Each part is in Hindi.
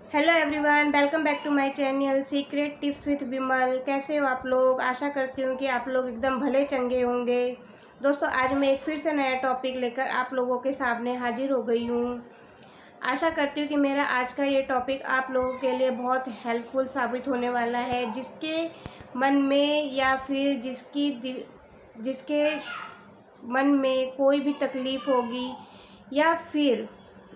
Hello everyone, welcome back to my channel secret tips with Vimal. कैसे हो आप लोग? आशा करती हूँ कि आप लोग एकदम भले चंगे होंगे। दोस्तों, आज मैं एक फिर से नया टॉपिक लेकर आप लोगों के सामने हाजिर हो गई हूँ। आशा करती हूँ कि मेरा आज का ये टॉपिक आप लोगों के लिए बहुत हेल्पफुल साबित होने वाला है। जिसके मन में या फिर जिसके मन में कोई भी तकलीफ़ होगी या फिर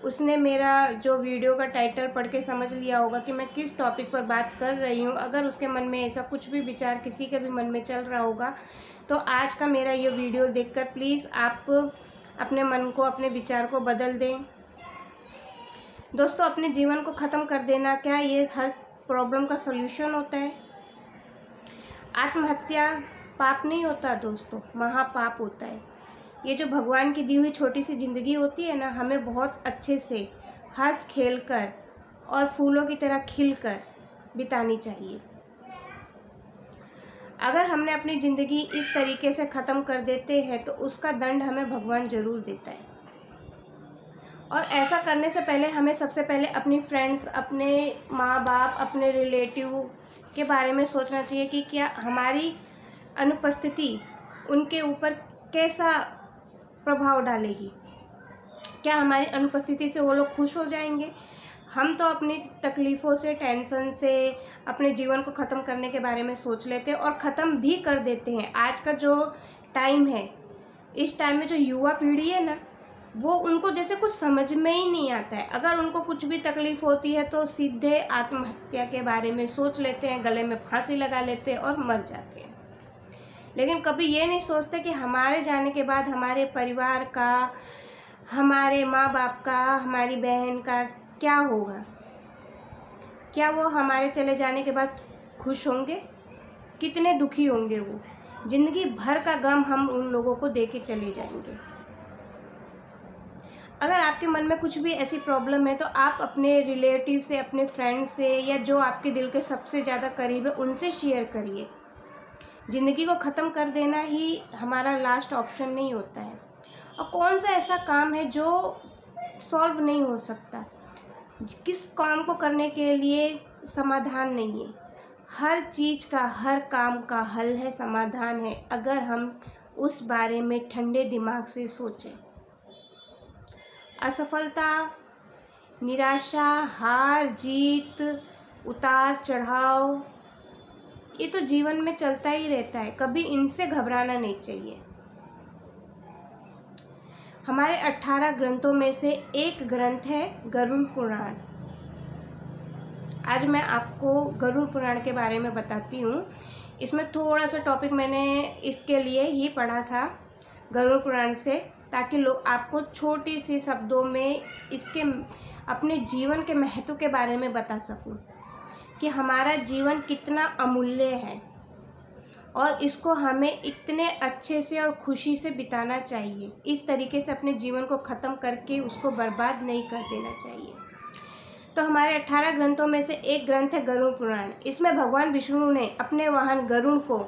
उसने मेरा जो वीडियो का टाइटल पढ़ के समझ लिया होगा कि मैं किस टॉपिक पर बात कर रही हूँ, अगर उसके मन में ऐसा कुछ भी विचार किसी के भी मन में चल रहा होगा तो आज का मेरा ये वीडियो देखकर प्लीज़ आप अपने मन को, अपने विचार को बदल दें। दोस्तों, अपने जीवन को ख़त्म कर देना क्या ये हर प्रॉब्लम का सॉल्यूशन होता है? आत्महत्या पाप नहीं होता दोस्तों, महापाप होता है। ये जो भगवान की दी हुई छोटी सी ज़िंदगी होती है ना, हमें बहुत अच्छे से हंस खेल कर और फूलों की तरह खिल कर बितानी चाहिए। अगर हमने अपनी ज़िंदगी इस तरीके से ख़त्म कर देते हैं तो उसका दंड हमें भगवान ज़रूर देता है। और ऐसा करने से पहले हमें सबसे पहले अपनी फ्रेंड्स, अपने माँ बाप, अपने रिलेटिव के बारे में सोचना चाहिए कि क्या हमारी अनुपस्थिति उनके ऊपर कैसा प्रभाव डालेगी। क्या हमारी अनुपस्थिति से वो लोग खुश हो जाएंगे? हम तो अपनी तकलीफ़ों से, टेंशन से अपने जीवन को ख़त्म करने के बारे में सोच लेते हैं और ख़त्म भी कर देते हैं। आज का जो टाइम है, इस टाइम में जो युवा पीढ़ी है ना, वो उनको जैसे कुछ समझ में ही नहीं आता है। अगर उनको कुछ भी तकलीफ़ होती है तो सीधे आत्महत्या के बारे में सोच लेते हैं, गले में फांसी लगा लेते हैं और मर जाते हैं। लेकिन कभी ये नहीं सोचते कि हमारे जाने के बाद हमारे परिवार का, हमारे माँ बाप का, हमारी बहन का क्या होगा। क्या वो हमारे चले जाने के बाद खुश होंगे? कितने दुखी होंगे वो। ज़िंदगी भर का गम हम उन लोगों को दे के चले जाएंगे। अगर आपके मन में कुछ भी ऐसी प्रॉब्लम है तो आप अपने रिलेटिव से, अपने फ्रेंड से, या जो आपके दिल के सबसे ज़्यादा करीब है उनसे शेयर करिए। ज़िंदगी को ख़त्म कर देना ही हमारा लास्ट ऑप्शन नहीं होता है। और कौन सा ऐसा काम है जो सॉल्व नहीं हो सकता? किस काम को करने के लिए समाधान नहीं है? हर चीज़ का, हर काम का हल है, समाधान है, अगर हम उस बारे में ठंडे दिमाग से सोचें। असफलता, निराशा, हार जीत, उतार चढ़ाव, ये तो जीवन में चलता ही रहता है। कभी इनसे घबराना नहीं चाहिए। हमारे 18 ग्रंथों में से एक ग्रंथ है गरुड़ पुराण। आज मैं आपको गरुड़ पुराण के बारे में बताती हूँ। इसमें थोड़ा सा टॉपिक मैंने इसके लिए ही पढ़ा था गरुड़ पुराण से, ताकि लोग आपको छोटी सी शब्दों में इसके अपने जीवन के महत्व के बारे में बता सकूँ कि हमारा जीवन कितना अमूल्य है और इसको हमें इतने अच्छे से और खुशी से बिताना चाहिए। इस तरीके से अपने जीवन को ख़त्म करके उसको बर्बाद नहीं कर देना चाहिए। तो हमारे 18 ग्रंथों में से एक ग्रंथ है गरुड़ पुराण। इसमें भगवान विष्णु ने अपने वाहन गरुड़ को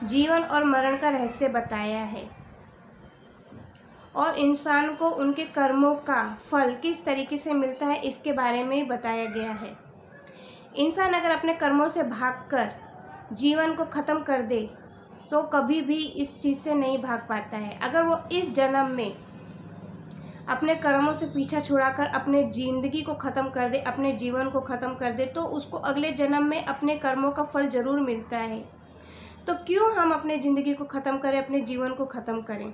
जीवन और मरण का रहस्य बताया है और इंसान को उनके कर्मों का फल किस तरीके से मिलता है इसके बारे में बताया गया है। इंसान अगर अपने कर्मों से भागकर जीवन को ख़त्म कर दे तो कभी भी इस चीज़ से नहीं भाग पाता है। अगर वो इस जन्म में अपने कर्मों से पीछा छुड़ाकर अपने ज़िंदगी को ख़त्म कर दे, अपने जीवन को ख़त्म कर दे, तो उसको अगले जन्म में अपने कर्मों का फल ज़रूर मिलता है। तो क्यों हम अपने ज़िंदगी को ख़त्म करें, अपने जीवन को ख़त्म करें?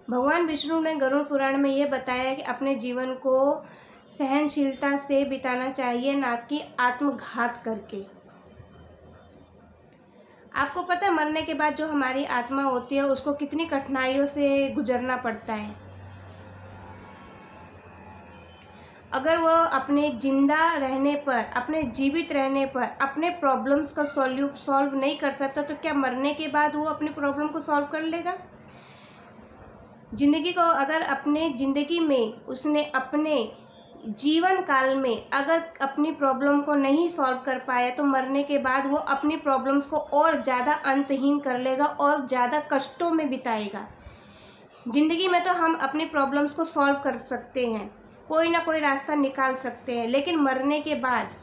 भगवान विष्णु ने गरुड़ पुराण में ये बताया कि अपने जीवन को सहनशीलता से बिताना चाहिए, ना कि आत्मघात करके। आपको पता है मरने के बाद जो हमारी आत्मा होती है उसको कितनी कठिनाइयों से गुजरना पड़ता है। अगर वो अपने जिंदा रहने पर, अपने जीवित रहने पर अपने प्रॉब्लम्स का सॉल्व नहीं कर सकता तो क्या मरने के बाद वो अपनी प्रॉब्लम को सॉल्व कर लेगा? जिंदगी को अगर अपने ज़िंदगी में उसने अपने जीवन काल में अगर अपनी प्रॉब्लम को नहीं सॉल्व कर पाया तो मरने के बाद वो अपनी प्रॉब्लम्स को और ज़्यादा अंतहीन कर लेगा और ज़्यादा कष्टों में बिताएगा। ज़िंदगी में तो हम अपनी प्रॉब्लम्स को सॉल्व कर सकते हैं, कोई ना कोई रास्ता निकाल सकते हैं, लेकिन मरने के बाद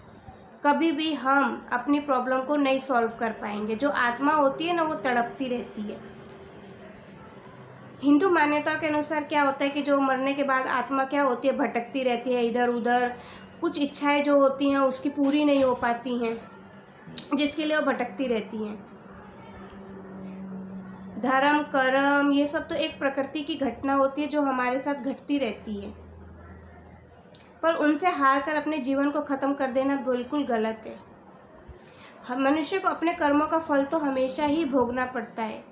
कभी भी हम अपनी प्रॉब्लम को नहीं सॉल्व कर पाएंगे। जो आत्मा होती है ना, वो तड़पती रहती है। हिंदू मान्यता के अनुसार क्या होता है कि जो मरने के बाद आत्मा क्या होती है, भटकती रहती है इधर उधर, कुछ इच्छाएं जो होती हैं उसकी पूरी नहीं हो पाती हैं, जिसके लिए वो भटकती रहती हैं। धर्म कर्म ये सब तो एक प्रकृति की घटना होती है जो हमारे साथ घटती रहती है, पर उनसे हार कर अपने जीवन को ख़त्म कर देना बिल्कुल गलत है। मनुष्य को अपने कर्मों का फल तो हमेशा ही भोगना पड़ता है।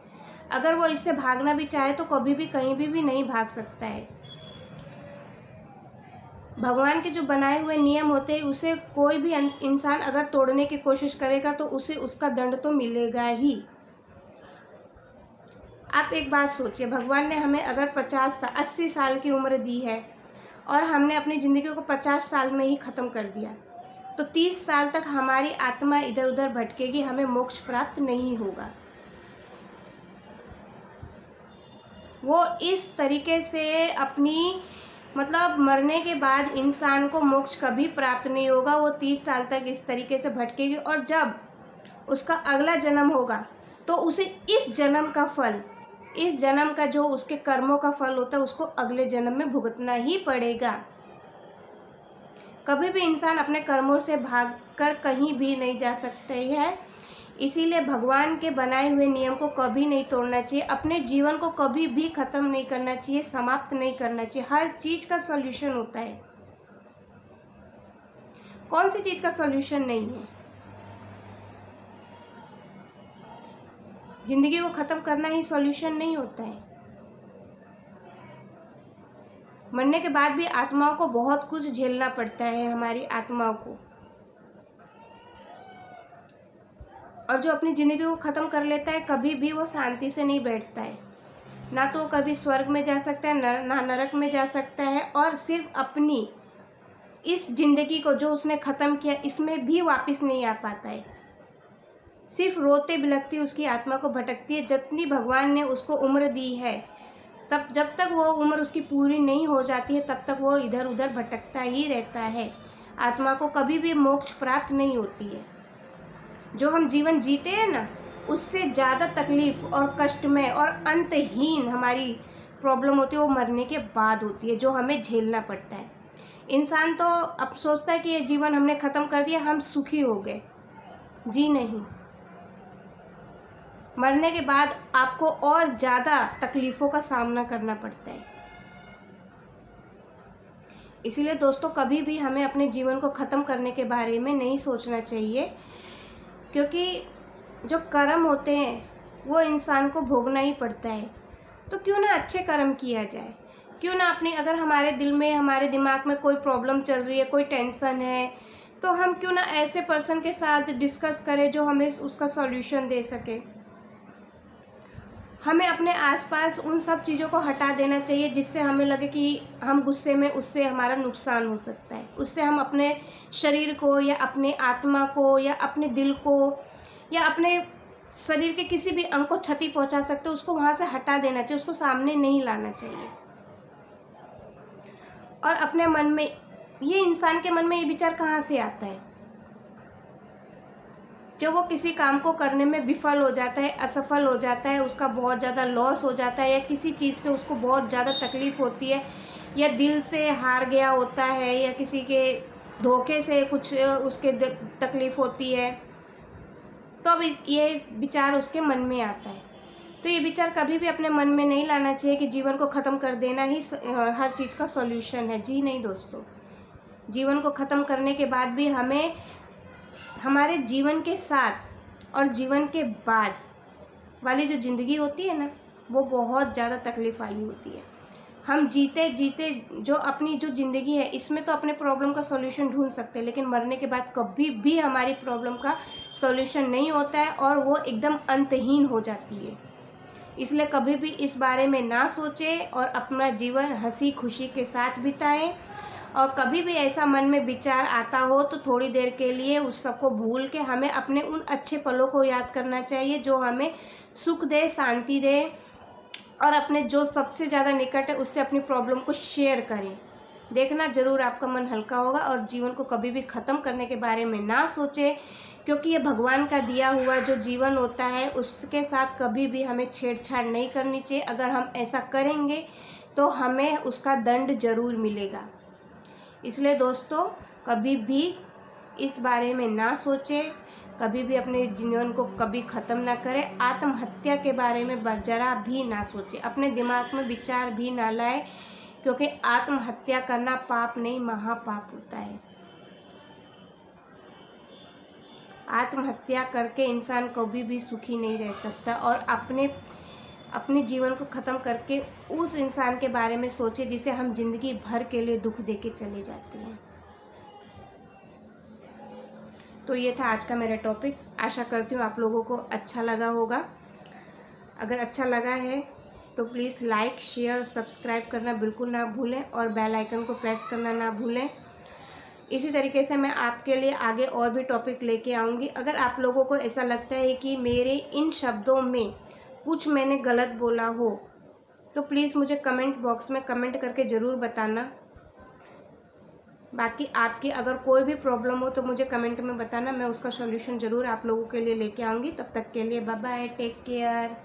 अगर वो इससे भागना भी चाहे तो कभी भी कहीं भी नहीं भाग सकता है। भगवान के जो बनाए हुए नियम होते हैं उसे कोई भी इंसान अगर तोड़ने की कोशिश करेगा तो उसे उसका दंड तो मिलेगा ही। आप एक बात सोचिए, भगवान ने हमें अगर 80 साल की उम्र दी है और हमने अपनी ज़िंदगी को 50 साल में ही ख़त्म कर दिया, तो 30 साल तक हमारी आत्मा इधर उधर भटकेगी, हमें मोक्ष प्राप्त नहीं होगा। वो इस तरीके से अपनी मतलब मरने के बाद इंसान को मोक्ष कभी प्राप्त नहीं होगा। वो 30 साल तक इस तरीके से भटकेगी और जब उसका अगला जन्म होगा तो उसे इस जन्म का फल, इस जन्म का जो उसके कर्मों का फल होता है उसको अगले जन्म में भुगतना ही पड़ेगा। कभी भी इंसान अपने कर्मों से भागकर कहीं भी नहीं जा सकते है। इसीलिए भगवान के बनाए हुए नियम को कभी नहीं तोड़ना चाहिए, अपने जीवन को कभी भी ख़त्म नहीं करना चाहिए, समाप्त नहीं करना चाहिए। हर चीज़ का सॉल्यूशन होता है, कौन सी चीज़ का सॉल्यूशन नहीं है। ज़िंदगी को ख़त्म करना ही सॉल्यूशन नहीं होता है। मरने के बाद भी आत्माओं को बहुत कुछ झेलना पड़ता है, हमारी आत्माओं को। और जो अपनी ज़िंदगी को ख़त्म कर लेता है कभी भी वो शांति से नहीं बैठता है, ना तो वो कभी स्वर्ग में जा सकता है ना नरक में जा सकता है, और सिर्फ अपनी इस ज़िंदगी को जो उसने ख़त्म किया इसमें भी वापस नहीं आ पाता है। सिर्फ रोते बिलखती उसकी आत्मा को भटकती है। जितनी भगवान ने उसको उम्र दी है तब जब तक वो उम्र उसकी पूरी नहीं हो जाती है तब तक वो इधर उधर भटकता ही रहता है। आत्मा को कभी भी मोक्ष प्राप्त नहीं होती है। जो हम जीवन जीते हैं ना, उससे ज़्यादा तकलीफ़ और कष्टमय और अंतहीन हमारी प्रॉब्लम होती है वो मरने के बाद होती है, जो हमें झेलना पड़ता है। इंसान तो अब सोचता है कि ये जीवन हमने ख़त्म कर दिया, हम सुखी हो गए। जी नहीं, मरने के बाद आपको और ज़्यादा तकलीफ़ों का सामना करना पड़ता है। इसीलिए दोस्तों, कभी भी हमें अपने जीवन को ख़त्म करने के बारे में नहीं सोचना चाहिए, क्योंकि जो कर्म होते हैं वो इंसान को भोगना ही पड़ता है। तो क्यों ना अच्छे कर्म किया जाए, क्यों ना अपनी, अगर हमारे दिल में, हमारे दिमाग में कोई प्रॉब्लम चल रही है, कोई टेंशन है, तो हम क्यों ना ऐसे पर्सन के साथ डिस्कस करें जो हमें उसका सॉल्यूशन दे सके। हमें अपने आसपास उन सब चीज़ों को हटा देना चाहिए जिससे हमें लगे कि हम गुस्से में, उससे हमारा नुकसान हो सकता है, उससे हम अपने शरीर को या अपने आत्मा को या अपने दिल को या अपने शरीर के किसी भी अंग को क्षति पहुंचा सकते, उसको वहाँ से हटा देना चाहिए, उसको सामने नहीं लाना चाहिए। और अपने मन में, ये इंसान के मन में ये विचार कहाँ से आता है? जब वो किसी काम को करने में विफल हो जाता है, असफल हो जाता है, उसका बहुत ज़्यादा लॉस हो जाता है, या किसी चीज़ से उसको बहुत ज़्यादा तकलीफ़ होती है, या दिल से हार गया होता है, या किसी के धोखे से कुछ उसके तकलीफ़ होती है, तो अब ये विचार उसके मन में आता है। तो ये विचार कभी भी अपने मन में नहीं लाना चाहिए कि जीवन को ख़त्म कर देना ही हर चीज़ का सॉल्यूशन है। जी नहीं दोस्तों, जीवन को ख़त्म करने के बाद भी हमें हमारे जीवन के साथ और जीवन के बाद वाली जो ज़िंदगी होती है ना, वो बहुत ज़्यादा तकलीफ़ वाली होती है। हम जीते जीते जो अपनी जो ज़िंदगी है इसमें तो अपने प्रॉब्लम का सॉल्यूशन ढूंढ सकते हैं, लेकिन मरने के बाद कभी भी हमारी प्रॉब्लम का सॉल्यूशन नहीं होता है और वो एकदम अंतहीन हो जाती है। इसलिए कभी भी इस बारे में ना सोचें और अपना जीवन हंसी खुशी के साथ बिताएं। और कभी भी ऐसा मन में विचार आता हो तो थोड़ी देर के लिए उस सबको भूल के हमें अपने उन अच्छे पलों को याद करना चाहिए जो हमें सुख दे, शांति दे, और अपने जो सबसे ज़्यादा निकट है उससे अपनी प्रॉब्लम को शेयर करें। देखना ज़रूर आपका मन हल्का होगा। और जीवन को कभी भी ख़त्म करने के बारे में ना सोचें, क्योंकि ये भगवान का दिया हुआ जो जीवन होता है उसके साथ कभी भी हमें छेड़छाड़ नहीं करनी चाहिए। अगर हम ऐसा करेंगे तो हमें उसका दंड ज़रूर मिलेगा। इसलिए दोस्तों, कभी भी इस बारे में ना सोचें, कभी भी अपने जीवन को कभी ख़त्म ना करें। आत्महत्या के बारे में ज़रा भी ना सोचें, अपने दिमाग में विचार भी ना लाएं, क्योंकि आत्महत्या करना पाप नहीं महापाप होता है। आत्महत्या करके इंसान कभी भी सुखी नहीं रह सकता। और अपने जीवन को ख़त्म करके उस इंसान के बारे में सोचे जिसे हम जिंदगी भर के लिए दुख देके चले जाते हैं। तो ये था आज का मेरा टॉपिक। आशा करती हूँ आप लोगों को अच्छा लगा होगा। अगर अच्छा लगा है तो प्लीज़ लाइक, शेयर और सब्सक्राइब करना बिल्कुल ना भूलें, और बेल आइकन को प्रेस करना ना भूलें। इसी तरीके से मैं आपके लिए आगे और भी टॉपिक लेके आऊँगी। अगर आप लोगों को ऐसा लगता है कि मेरे इन शब्दों में कुछ मैंने गलत बोला हो तो प्लीज़ मुझे कमेंट बॉक्स में कमेंट करके ज़रूर बताना। बाकी आपकी अगर कोई भी प्रॉब्लम हो तो मुझे कमेंट में बताना, मैं उसका सॉल्यूशन ज़रूर आप लोगों के लिए लेके आऊँगी। तब तक के लिए बाय बाय, टेक केयर।